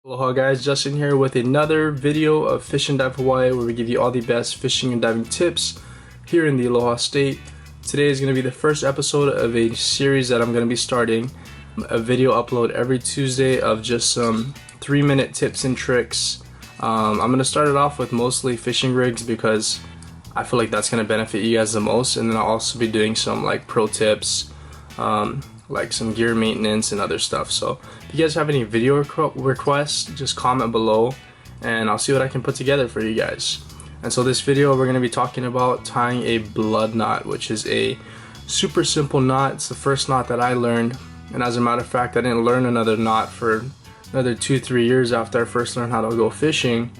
Aloha guys, Justin here with another video of Fish and Dive Hawaii, where we give you all the best fishing and diving tips here in the Aloha State. Today is going to be the first episode of a series that I'm going to be starting, a video upload every Tuesday of just some 3-minute tips and tricks. I'm going to start it off with mostly fishing rigs because I feel like that's going to benefit you guys the most, and then I'll also be doing some like pro tips, like some gear maintenance and other stuff. So if you guys have any video requests, just comment below and I'll see what I can put together for you guys. And so this video we're going to be talking about tying a blood knot, which is a super simple knot. It's the first knot that I learned, and as a matter of fact I didn't learn another knot for another 2-3 years after I first learned how to go fishing.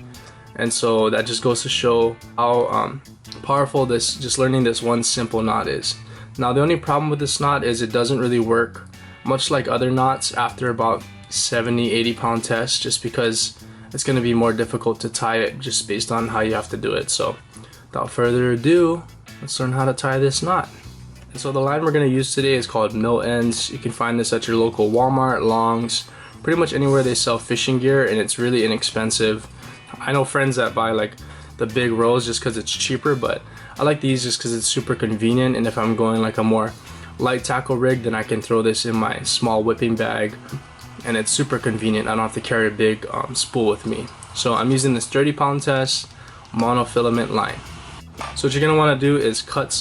And so that just goes to show how powerful just learning this one simple knot is. Now the only problem with this knot is it doesn't really work much like other knots after about 70-80 pound tests, just because it's going to be more difficult to tie it just based on how you have to do it. So without further ado, let's learn how to tie this knot. And so the line we're going to use today is called Mill Ends. You can find this at your local Walmart, Longs, pretty much anywhere they sell fishing gear, and it's really inexpensive. I know friends that buy like the big rolls just because it's cheaper, but I like these just because it's super convenient, and if I'm going like a more light tackle rig, then I can throw this in my small whipping bag and it's super convenient. I don't have to carry a big spool with me. So I'm using this 30 pound test monofilament line. So what you're going to want to do is cut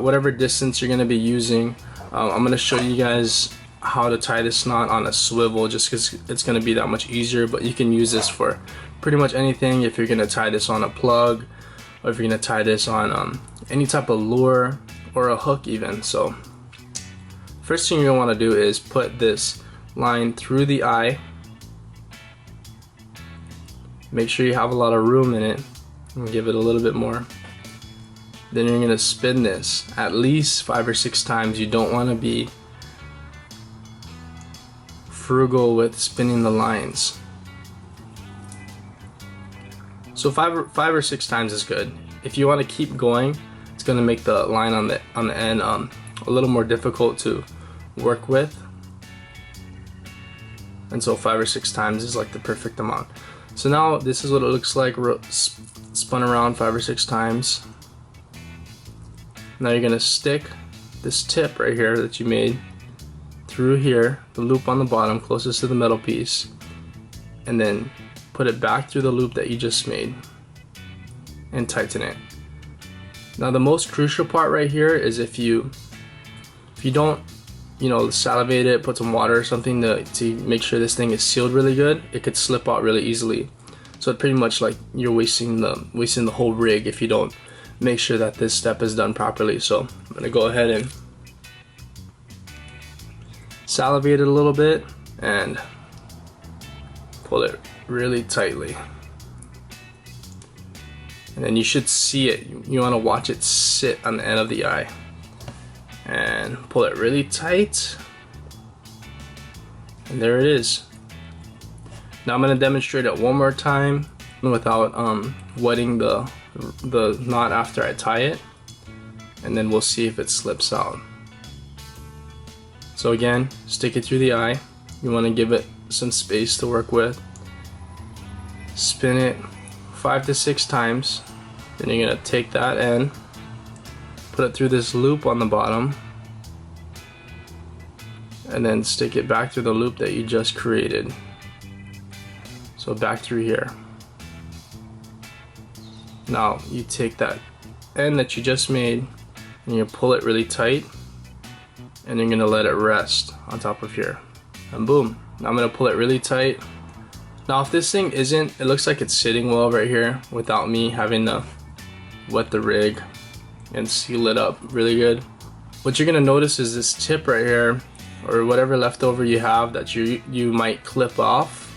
whatever distance you're going to be using. I'm going to show you guys how to tie this knot on a swivel just because it's going to be that much easier, but you can use this for pretty much anything. If you're going to tie this on a plug, or if you're going to tie this on any type of lure or a hook even. So first thing you're going to want to do is put this line through the eye. Make sure you have a lot of room in it and give it a little bit more. Then you're going to spin this at least 5 or 6 times. You don't want to be frugal with spinning the lines. So 5 or 6 times is good. If you want to keep going, it's going to make the line on the end a little more difficult to work with. And so 5 or 6 times is like the perfect amount. So now this is what it looks like spun around 5 or 6 times. Now you're going to stick this tip right here that you made through here, the loop on the bottom closest to the metal piece, and then put it back through the loop that you just made and tighten it. Now the most crucial part right here is if you don't, salivate it, put some water or something to make sure this thing is sealed really good, it could slip out really easily. So it's pretty much like you're wasting the whole rig if you don't make sure that this step is done properly. So I'm gonna go ahead and salivate it a little bit and pull it really tightly. And then you should see it. You want to watch it sit on the end of the eye and pull it really tight, and there it is. Now I'm going to demonstrate it one more time without wetting the knot after I tie it, and then we'll see if it slips out. So again, stick it through the eye. You want to give it some space to work with. Spin it 5 to 6 times. Then you're going to take that end, put it through this loop on the bottom, and then stick it back through the loop that you just created. So back through here. Now you take that end that you just made and you pull it really tight, and you're going to let it rest on top of here. And boom. Now I'm going to pull it really tight. Now if this thing it looks like it's sitting well right here without me having to wet the rig and seal it up really good. What you're gonna notice is this tip right here, or whatever leftover you have that you might clip off.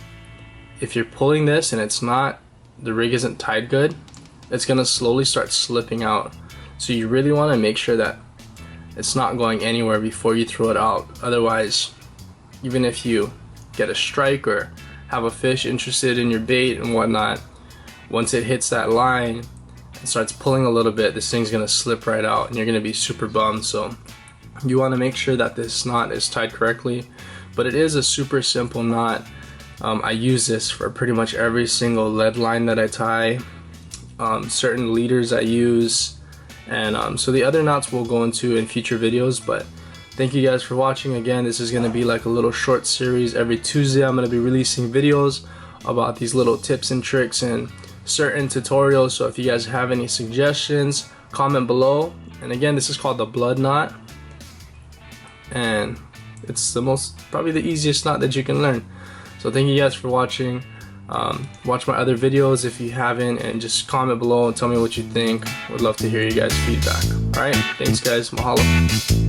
If you're pulling this and the rig isn't tied good, it's gonna slowly start slipping out. So you really wanna make sure that it's not going anywhere before you throw it out. Otherwise, even if you get a strike or have a fish interested in your bait and whatnot, once it hits that line and starts pulling a little bit, this thing's gonna slip right out and you're gonna be super bummed. So you want to make sure that this knot is tied correctly. but it is a super simple knot. I use this for pretty much every single lead line that I tie, certain leaders I use, and so the other knots we'll go into in future videos. But thank you guys for watching. Again, this is going to be like a little short series. Every Tuesday I'm going to be releasing videos about these little tips and tricks and certain tutorials. So if you guys have any suggestions, comment below. And again, this is called the blood knot, and it's probably the easiest knot that you can learn. So thank you guys for watching. Watch my other videos if you haven't, and just comment below and tell me what you think. Would love to hear you guys' feedback. Alright, thanks guys, mahalo.